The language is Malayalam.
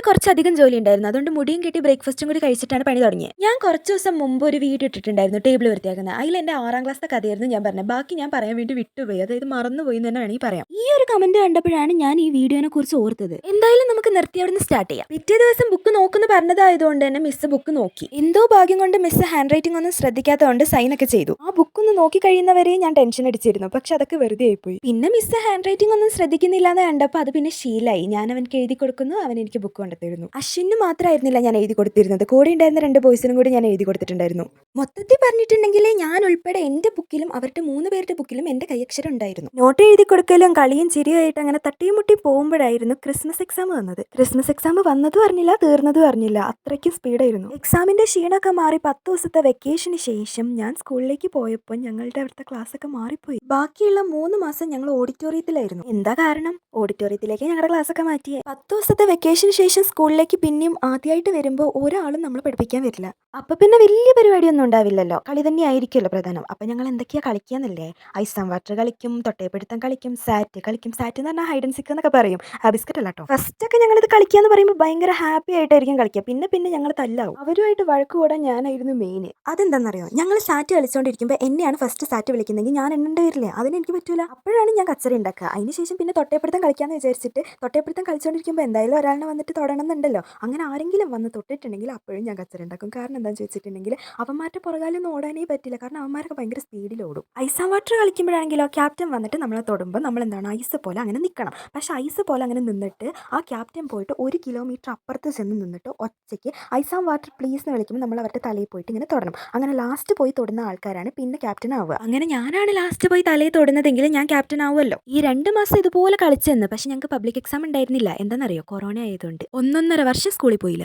കുറച്ചധികം ജോലി ഉണ്ടായിരുന്നു. അതുകൊണ്ട് മുടിയും കെട്ടി ബ്രേക്ക്ഫാസ്റ്റും കൂടി കഴിച്ചിട്ടാണ് പണി തുടങ്ങിയത്. ഞാൻ കുറച്ച് ദിവസം മുമ്പ് ഒരു വീഡിയോ ഇട്ടിട്ടുണ്ടായിരുന്നു ടേബിൾ വൃത്തിയാക്കുന്നത്. അതിൽ എൻ്റെ 6ാം ക്ലാസ്സിലെ കഥയായിരുന്നു ഞാൻ പറഞ്ഞത്. ബാക്കി ഞാൻ പറയാൻ വേണ്ടി വിട്ടുപോയി, അതായത് മറന്നുപോയി എന്ന് തന്നെ വേണമെങ്കിൽ പറയാം. ഈ ഒരു കമന്റ് കണ്ടപ്പോഴാണ് ഞാൻ ഈ വീഡിയോനെ കുറിച്ച് ഓർത്തത്. എന്തായാലും നമുക്ക് നിർത്തി അവിടെ നിന്ന് സ്റ്റാർട്ട് ചെയ്യാം. പിറ്റേ ദിവസം ബുക്ക് നോക്കുന്നു പറഞ്ഞതായതുകൊണ്ട് തന്നെ മിസ് ബുക്ക് നോക്കി. എന്തോ ഭാഗ്യം കൊണ്ട് മിസ് ഹാൻഡ് റൈറ്റിംഗ് ഒന്നും ശ്രദ്ധിക്കാത്തതുകൊണ്ട് സൈൻ ഒക്കെ ചെയ്തു. ആ ബുക്ക് ഒന്ന് നോക്കി കഴിയുന്നവരെ ഞാൻ ടെൻഷൻ അടിച്ചിരുന്നു. പക്ഷെ അതൊക്കെ വെറുതെ ആയിപ്പോയി. പിന്നെ മിസ് ഹാൻഡ് റൈറ്റിംഗ് ഒന്നും ശ്രദ്ധിക്കുന്നില്ല എന്ന് കണ്ടപ്പോൾ അത് പിന്നെ ശീലായി. ഞാൻ അവനക്ക് എഴുതി കൊടുക്കുന്നു, അവൻ എനിക്ക് ബുക്ക് കൊണ്ടുത്തരുന്നു. അശ്വിന് മാത്രമായിരുന്നില്ല ഞാൻ എഴുതി കൊടുത്തിരുന്നത്, കൂടെ ഉണ്ടായിരുന്ന 2 ബോയ്സിനും കൂടി ഞാൻ എഴുതി കൊടുത്തിട്ടുണ്ടായിരുന്നു. മൊത്തത്തിൽ പറഞ്ഞിട്ടുണ്ടെങ്കിൽ ഞാൻ ഉൾപ്പെടെ എൻ്റെ ബുക്കിലും അവരുടെ 3 പേരുടെ ബുക്കിലും എൻ്റെ കൈയക്ഷരം ഉണ്ടായിരുന്നു. നോട്ട് എഴുതി കൊടുക്കലും കളിയും ചിരിയായിട്ട് അങ്ങനെ തട്ടിയും മുട്ടി പോകുമ്പോഴായിരുന്നു ക്രിസ്മസ് എക്സാം വന്നത്. ക്രിസ്മസ് എക്സാം വന്നതും അറിഞ്ഞില്ല, തീർന്നതും അറിഞ്ഞില്ല, അത്രയ്ക്കും സ്പീഡായിരുന്നു. എക്സാമിന്റെ ക്ഷീണമൊക്കെ മാറി 10 ദിവസത്തെ വെക്കേഷന് ശേഷം ഞാൻ സ്കൂളിലേക്ക് പോയപ്പോൾ ഞങ്ങളുടെ അവിടുത്തെ ക്ലാസ് ഒക്കെ മാറിപ്പോയി. ബാക്കിയുള്ള 3 മാസം ഞങ്ങൾ ഓഡിറ്റോറിയത്തിലായിരുന്നു. എന്താ കാരണം? ഓഡിറ്റോറിയത്തിലേക്ക് ഞങ്ങളുടെ ക്ലാസ് ഒക്കെ മാറ്റിയേ. 10 ദിവസത്തെ വെക്കേഷന് ശേഷം സ്കൂളിലേക്ക് പിന്നെയും ആദ്യമായിട്ട് വരുമ്പോൾ ഒരാളും നമ്മൾ പഠിപ്പിക്കാൻ വരില്ല. അപ്പൊ പിന്നെ വലിയ പരിപാടിയൊന്നും ഉണ്ടാവില്ലല്ലോ, കളി തന്നെ ആയിരിക്കുമല്ലോ പ്രധാനം. അപ്പൊ ഞങ്ങൾ എന്തൊക്കെയാ കളിക്കാന്നല്ലേ? ഐസ് ആൻഡ് വാട്ടർ കളിക്കും, തൊട്ടേപ്പിടുത്തം കളിക്കും, സാറ്റ് കളിക്കും. സാറ്റ് എന്ന് പറഞ്ഞാൽ ഹൈഡ് ആൻഡ് സീക്ക് എന്നൊക്കെ പറയും, ബിസ്ക്കറ്റ് അല്ല കേട്ടോ. ഫസ്റ്റ് ഒക്കെ ഞങ്ങളിത് കളിക്കാന്ന് പറയുമ്പോൾ ഭയങ്കര ഹാപ്പി ആയിട്ടായിരിക്കും കളിക്കുക. പിന്നെ ഞങ്ങൾ തല്ലാവും. അവരുമായിട്ട് വഴക്ക് കൂടാൻ ഞാനായിരുന്നു മെയിൻ. അതെന്താണെന്നറിയോ? ഞങ്ങൾ സാറ്റ് കളിച്ചുകൊണ്ടിരിക്കുമ്പോൾ എന്നെയാണ് ഫസ്റ്റ് സാറ്റ് വിളിക്കുന്നെങ്കിൽ ഞാൻ എണ്ണേണ്ടി വരില്ലേ? അതിനെനിക്ക് പറ്റൂല. അപ്പോഴാണ് ഞാൻ കച്ചറ ഉണ്ടാക്കുക. അതിനുശേഷം പിന്നെ തൊട്ടേപ്പിടുത്തം കളിക്കാന്ന് വിചാരിച്ചിട്ട് തൊട്ടേപ്പിടുത്തം കളിച്ചുകൊണ്ടിരിക്കുമ്പോൾ എന്തായാലും ഒരാളിനെ വന്നിട്ട് തൊടണം എന്നുണ്ടല്ലോ. അങ്ങനെ ആരെങ്കിലും വന്ന് തൊട്ടിട്ടുണ്ടെങ്കിൽ അപ്പോഴും ഞാൻ കച്ചറ ഉണ്ടാക്കും. കാരണം എന്താണെന്ന് ചോദിച്ചിട്ടുണ്ടെങ്കിൽ അവന്മാരുടെ പുറകാലൊന്നും ഓടാനേ പറ്റില്ല, കാരണം അവന്മാരൊക്കെ ഭയങ്കര സ്പീഡിൽ ഓടും. ഐസ് ആൻഡ് വാട്ടർ കളിക്കുമ്പോഴാണെങ്കിലോ ക്യാപ്റ്റൻ വന്നിട്ട് നമ്മളെ തൊടുമ്പോൾ നമ്മൾ എന്താണ് ഐസ് പോലെ അങ്ങനെ നിൽക്കണം. പക്ഷേ ഐസ് പോലെ അങ്ങനെ നിന്നിട്ട് ആ ക്യാപ്റ്റൻ പോയിട്ട് 1 കിലോമീറ്റർ അപ്പുറത്ത് ചെന്ന് നിന്നിട്ട് ഒറ്റയ്ക്ക് ഐസ് ആൻഡ് വാട്ടർ പ്ലീസ് എന്ന് വിളിക്കുമ്പോൾ നമ്മൾ അവരുടെ തലയിൽ പോയിട്ട് ഇങ്ങനെ തൊടണം. അങ്ങനെ ലാസ്റ്റ് പോയി തൊടുന്ന ആൾക്കാരാണ് പിന്നെ ക്യാപ്റ്റൻ ആവുക. അങ്ങനെ ഞാനാണ് ലാസ്റ്റ് പോയി തലയിൽ തൊടുന്നതെങ്കിൽ ഞാൻ ക്യാപ്റ്റൻ ആവുമല്ലോ. ഈ 2 മാസം ഇതുപോലെ കളിച്ചെന്ന്. പക്ഷെ ഞങ്ങൾക്ക് പബ്ലിക് എക്സാം ഉണ്ടായിരുന്നില്ല. എന്താണെന്നറിയോ? കൊറോണ ആയതുകൊണ്ട് 1.5 വർഷം സ്കൂളിൽ പോയില്ല.